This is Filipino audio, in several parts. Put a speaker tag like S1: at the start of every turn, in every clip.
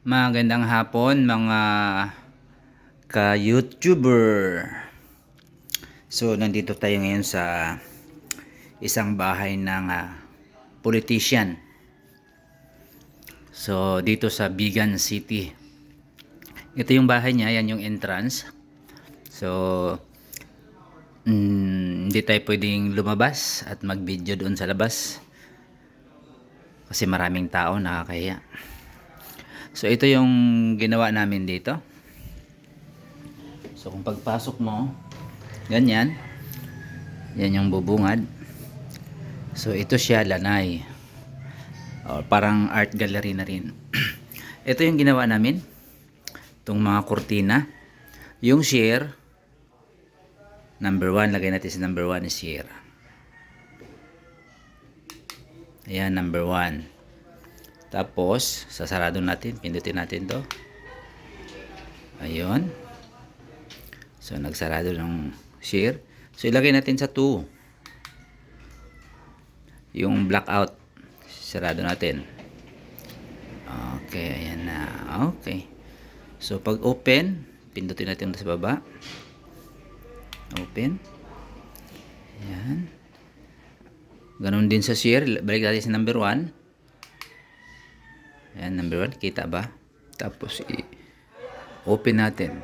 S1: Magandang hapon mga ka-YouTuber. So nandito tayo ngayon sa isang bahay ng politician. So dito sa Bigan City. Ito yung bahay niya, yan yung entrance. So hindi tayo pwedeng lumabas at mag-video doon sa labas. Kasi maraming tao, nakakahiya. So ito yung ginawa namin dito. So kung pagpasok mo, ganyan. Yan yung bubungad. So ito siya, lanay. O, parang art gallery na rin. Ito yung ginawa namin. Itong mga kurtina. Yung share, number 1, lagay natin sa number 1 is share. Ayan, number 1. Tapos, sasarado natin. Pindutin natin to. Ayun. So, nagsarado ng share. So, ilagay natin sa 2. Yung blackout. Sarado natin. Okay, ayan na. Okay. So, pag open, pindutin natin sa baba. Open. Ayan. Ganon din sa share. Balik natin sa number 1. Ayan, number 1. Kita ba? Tapos, open natin.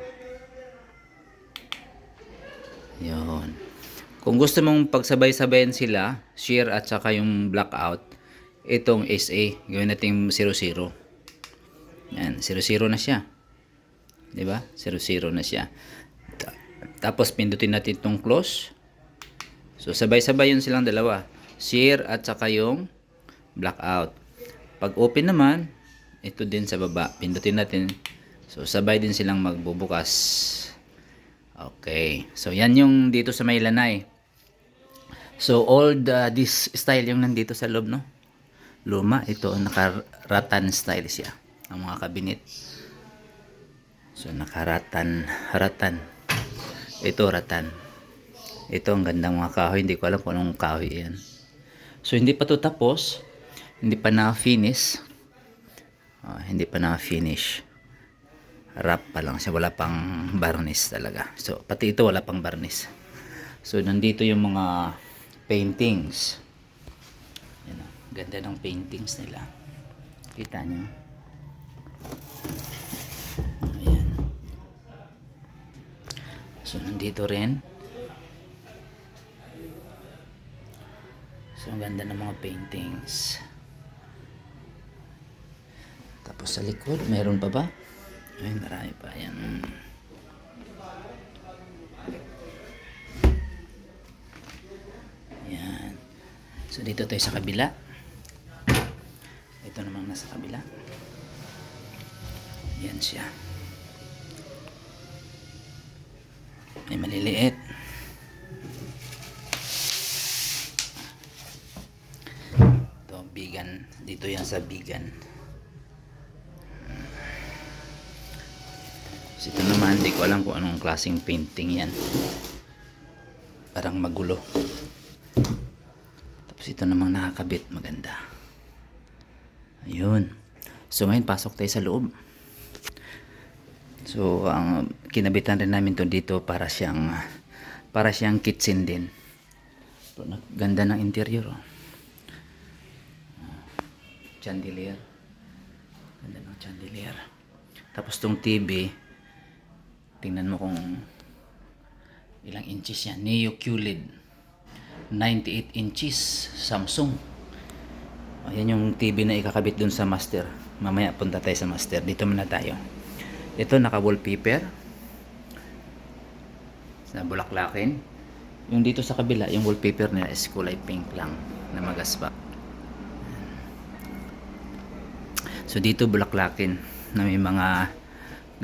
S1: Yun. Kung gusto mong pagsabay-sabayan sila, share at saka yung blackout, itong SA, gawin natin 00. Yan, 00 na siya. 'Di ba? 00 na siya. Tapos pindutin natin itong close. So sabay-sabay yun silang dalawa. Share at saka yung blackout. Pag open naman, ito din sa baba. Pindutin natin. So sabay din silang magbubukas. Okay. So yan yung dito sa may lanay. So old this style yung nandito sa loob, no? Luma, ito naka-rattan style siya. Ang mga kabinet. So naka-rattan. Ito rattan. Ito ang gandang mga kahoy. Hindi ko alam kung anong kahoy yan. So hindi pa to tapos. Hindi pa na-finish. Hindi pa na-finish. Wrap pa lang siya. Wala pang varnish talaga. So pati ito wala pang varnish. So nandito yung mga paintings. Yan, ganda ng paintings nila. Kita nyo? Ayan. So nandito rin. So ang ganda ng mga paintings. Tapos sa likod, meron pa ba? Ay, marami pa. Ayan. Ayan. So dito tayo sa kabila. Ito namang nasa kabila. Yan siya. May maliliit. Ito, Bigan. Dito yan sa Bigan. So ito naman, hindi ko alam kung anong klaseng painting yan. Parang magulo. Tapos ito namang nakakabit. Maganda. Ayun. So ngayon, pasok tayo sa loob. So ang kinabitan rin namin to dito para siyang kitchen din. So, ganda ng interior. Chandelier. Ganda ng chandelier. Tapos tong TV, tingnan mo kung ilang inches yan. Neo QLED 98 inches Samsung. Ayan yung TV na ikakabit dun sa master. Mamaya punta tayo sa master. Dito muna tayo. Ito naka wallpaper sa bulaklakin. Yung dito sa kabila, yung wallpaper nila is kulay pink lang na magaspa. So dito bulaklakin na may mga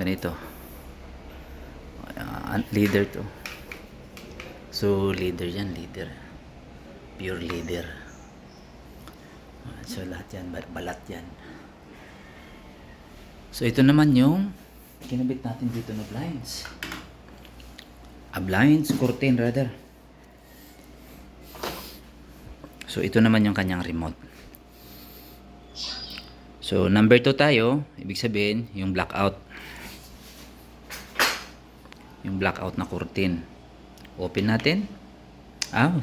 S1: ganito. Leather to. So leather yan, leather. Pure leather. So lahat yan, balat yan. So ito naman yung kinabit natin dito na blinds. Blinds, curtain rather. So ito naman yung kanyang remote. So So, number 2 tayo. Ibig sabihin, yung blackout. Yung blackout na curtain. Open natin. Ah,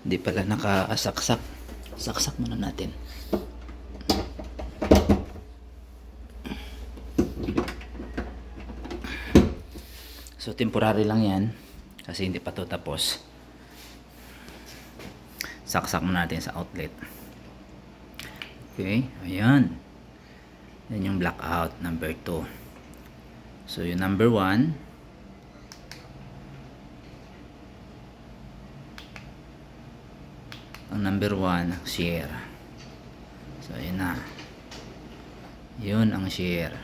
S1: hindi pala nakasaksak. Saksak muna natin. So, temporary lang yan. Kasi hindi pa to tapos. Saksak muna natin sa outlet. Okay, ayan. Yan yung blackout number 2. So, yung number 1. Ang number 1, shear. So, yun na. Yun ang shear.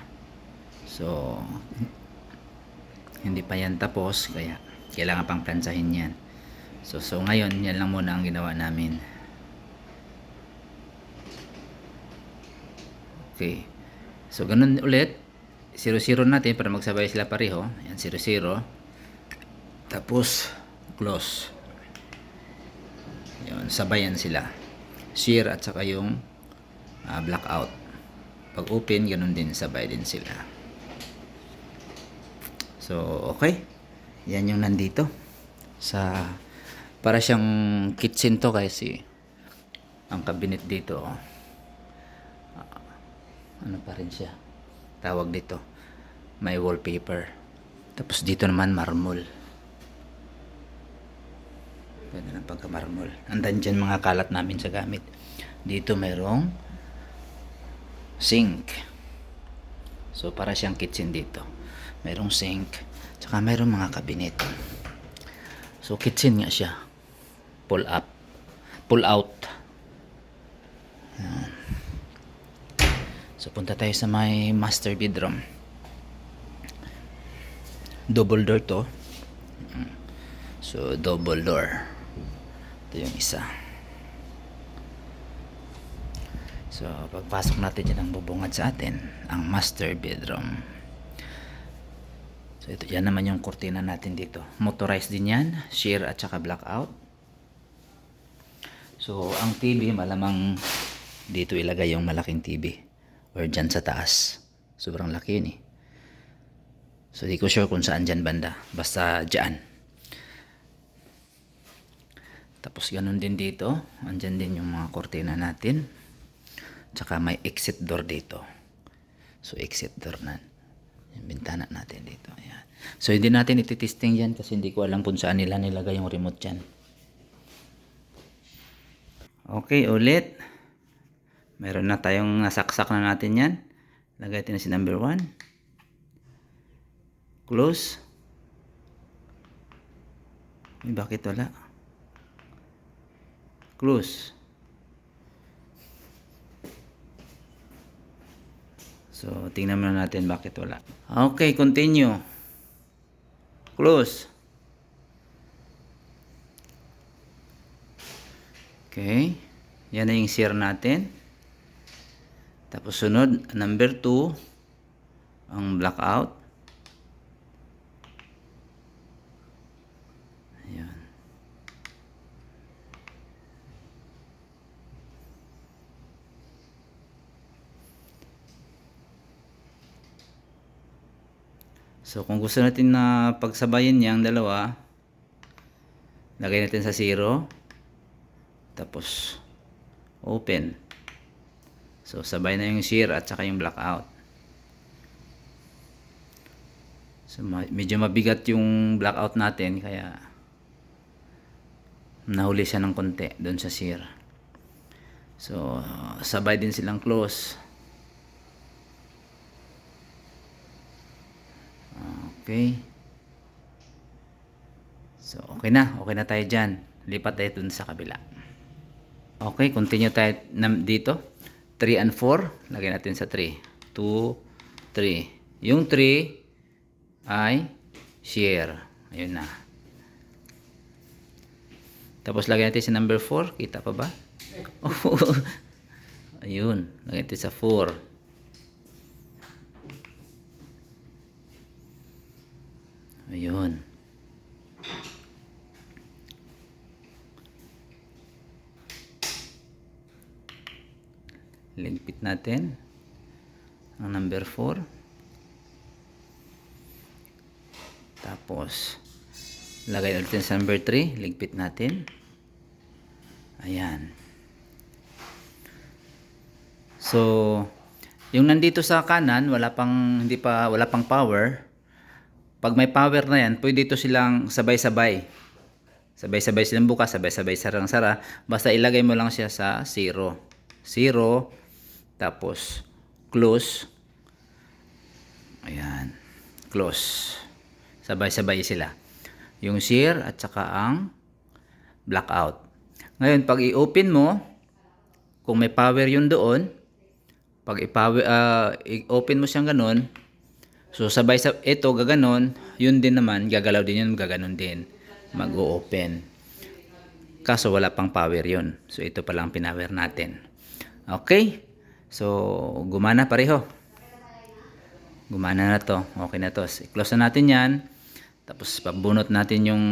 S1: So, hindi pa yan tapos. Kaya, kailangan pang plansahin yan. So ngayon, yan lang muna ang ginawa namin. Okay. So, ganun ulit. 0-0 natin para magsabay sila pareho. Yan, 0-0. Tapos, close. Yun, sabayan sila. Shear at saka yung blackout. Pag open, ganun din, sabay din sila. So, okay. Yan yung nandito. Para siyang kitchen to kasi ang cabinet dito. Ano pa rin siya? Tawag dito. May wallpaper. Tapos dito naman marmol. Pwede na pagka-marmol. Andan dyan mga kalat namin sa gamit. Dito mayroong sink. So para siyang kitchen dito. Mayroong sink. Tsaka mayroong mga cabinet. So kitchen nga siya. Pull up. Pull out. Ayan. So punta tayo sa may master bedroom. Double door to. So double door. Ito yung isa. So pagpasok natin dyan ang bubungad sa atin, ang master bedroom. So ito, yan naman yung kurtina natin dito. Motorized din yan, shear at saka blackout. So ang TV malamang dito ilagay yung malaking TV or dyan sa taas. Sobrang laki yun eh. So di ko sure kung saan dyan banda. Basta dyan. Tapos ganun din dito. Andyan din yung mga kurtina natin. Tsaka may exit door dito. So exit door na. Yung bintana natin dito. Ayan. So hindi natin ititesting yan kasi hindi ko alam kung saan nila nilagay yung remote dyan. Okay, ulit. Meron na tayong nasaksak na natin yan. Lagay natin na si number 1. Close. Bakit wala? Close. So, tingnan muna natin bakit wala. Okay, continue. Close. Okay. Yan na yung shear natin. Tapos sunod, number 2, ang blackout. Ayan. So kung gusto natin na pagsabayin niya ang dalawa, lagay natin sa 0. Tapos open. So sabay na yung shear at saka yung blackout. So medyo mabigat yung blackout natin kaya nahuli siya ng konti doon sa shear. So sabay din silang close. Okay. So okay na tayo dyan. Lipat tayo dun sa kabila. Okay, continue tayo dito. 3 and 4, lagay natin sa 3. 2, 3. Yung 3 ay shear. Ayun na. Tapos lagay natin sa number 4. Kita pa ba? Ayun. Lagay natin sa 4. Ayun. Ligpit natin ang number 4. Tapos lagay ulit sa number 3, ligpit natin. Ayan. So, yung nandito sa kanan, wala pang power. Pag may power na yan, pwede dito silang sabay-sabay. Sabay-sabay silang bukas, sabay-sabay sarang-sara. Basta ilagay mo lang siya sa 0. 0, tapos close. Ayan. Close. Sabay-sabay sila. Yung shear at saka ang blackout. Ngayon, pag i-open mo, kung may power yun doon, pag i-open mo siyang ganun, so sabay sa ito gaganon, yun din naman, gagalaw din yun, gaganon din. Mag-o-open. Kaso wala pang power yun. So ito pa lang pinower natin. Okay? So gumana pareho. Gumana na to. Okay na to. I-close na natin yan. Tapos pabunot natin yung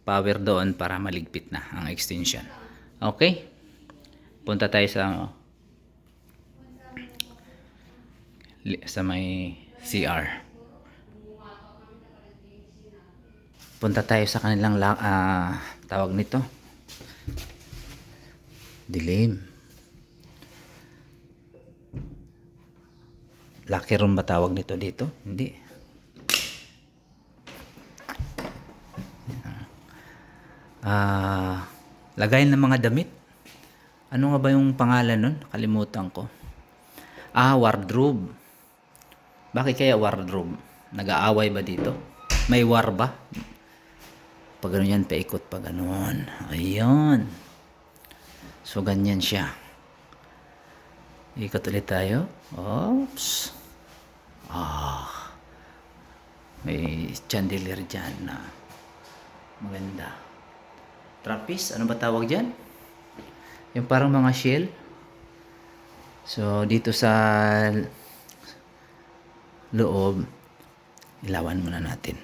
S1: power doon para maligpit na ang extension. Okay? Punta tayo sa may CR. Punta tayo sa kanilang tawag nito. Dilim. Locker room ba tawag nito dito? Hindi. Lagayan ng mga damit. Ano nga ba yung pangalan nun? Kalimutan ko. Wardrobe. Bakit kaya wardrobe? Nag-aaway ba dito? May war ba? Pag gano'n yan, paikot pa gano'n. Ayun. So, ganyan siya. Ikot ulit tayo. Oops. May chandelier dyan na maganda. Trapeze, ano ba tawag dyan? Yung parang mga shell. So, dito sa loob, ilawan muna natin.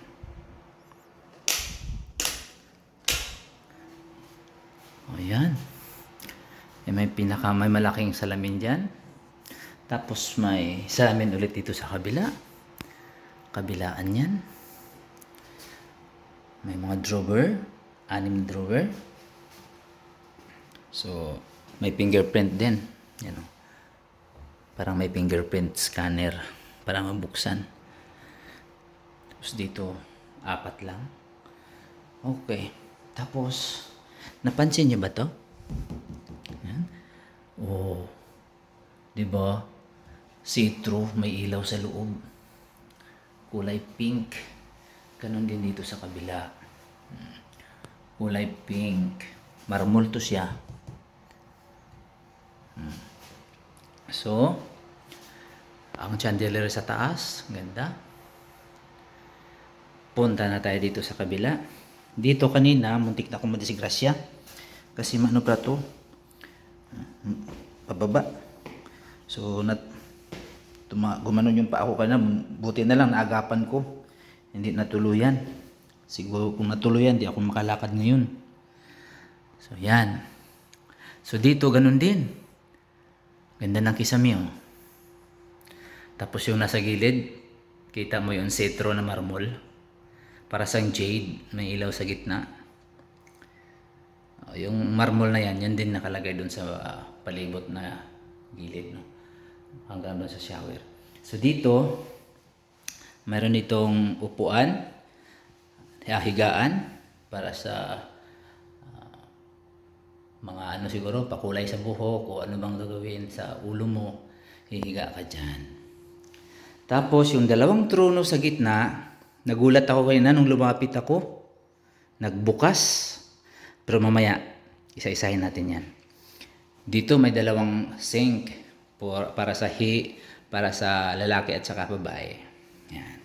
S1: O, yan. May malaking salamin dyan. Tapos may salamin ulit dito sa kabila. Kabilaan yan. May mga drawer. 6 drawer. So, may fingerprint din. Yan o. Parang may fingerprint scanner para mabuksan. Tapos dito, 4 lang. Okay. Tapos, napansin niyo ba to? Yan. Oh. Diba? See-through, may ilaw sa loob. Kulay pink. Ganon din dito sa kabila. Kulay pink. Marmol to siya. So, ang chandelier sa taas, ganda. Punta na tayo dito sa kabila. Dito kanina, muntik na akong madisgrasya. Kasi ano pa to? Pababa. So, gumanon yung pa ako kanina. Buti na lang, naagapan ko. Hindi natuluyan. Siguro kung natuluyan, di ako makalakad ngayon. So, yan. So, dito, ganun din. Ganda ng kisame, oh. Tapos yung nasa gilid, kita mo yung cetro na marmol. Para sang jade, may ilaw sa gitna. Yung marmol na yan, yan din nakalagay dun sa palibot na gilid, no? Hanggang dun sa shower. So dito, mayroon itong upuan, higaan, para sa mga ano siguro, pakulay sa buhok o ano bang gagawin sa ulo mo, hihiga ka dyan. Tapos yung 2 trono sa gitna, nagulat ako kanina nung lumapit ako, nagbukas. Pero mamaya, isa-isahin natin yan. Dito may 2 sink para sa lalaki at saka babae. Yan.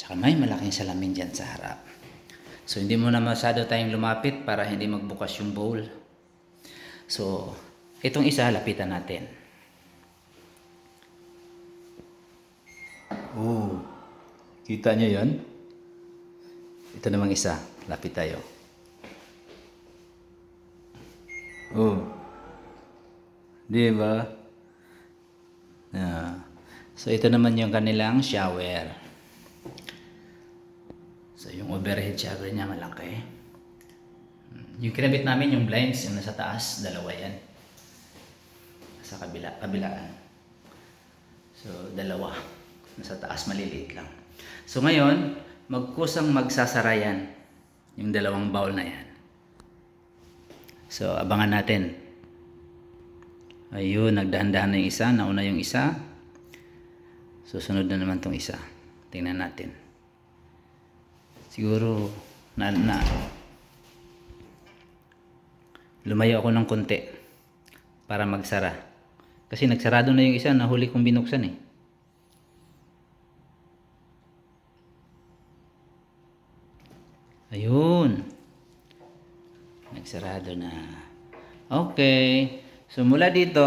S1: Tsaka may malaking salamin dyan sa harap. So hindi mo na masyado tayong lumapit para hindi magbukas yung bowl. So, itong isa, lapitan natin. Oh, kita nyo yun? Ito namang isa, lapit tayo. Oh, di ba? So ito naman yung kanilang shower. So yung overhead shower niya malaki. Yung kinabit namin yung blinds, yung nasa taas, dalawa yan. Sa kabilaan. So dalawa. Nasa taas, maliliit lang. So ngayon, magkusang magsasara yan. Yung dalawang bowl na yan. So abangan natin. Ayun, nagdahan-dahan na yung isa. Nauna yung isa. Susunod na naman tong isa. Tingnan natin. Siguro lumayo ako ng konti para magsara. Kasi nagsarado na yung isa, nahuli kong binuksan eh. Ayun. Nagsarado na. Okay. So mula dito,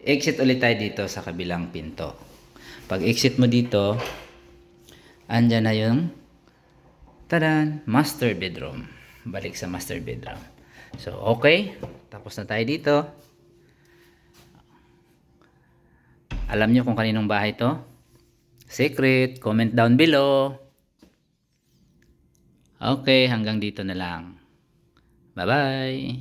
S1: exit ulit tayo dito sa kabilang pinto. Pag exit mo dito, andyan na yung master bedroom. Balik sa master bedroom. So okay, tapos na tayo dito. Alam nyo kung kaninong bahay to? Secret, comment down below. Okay, hanggang dito na lang. Bye-bye.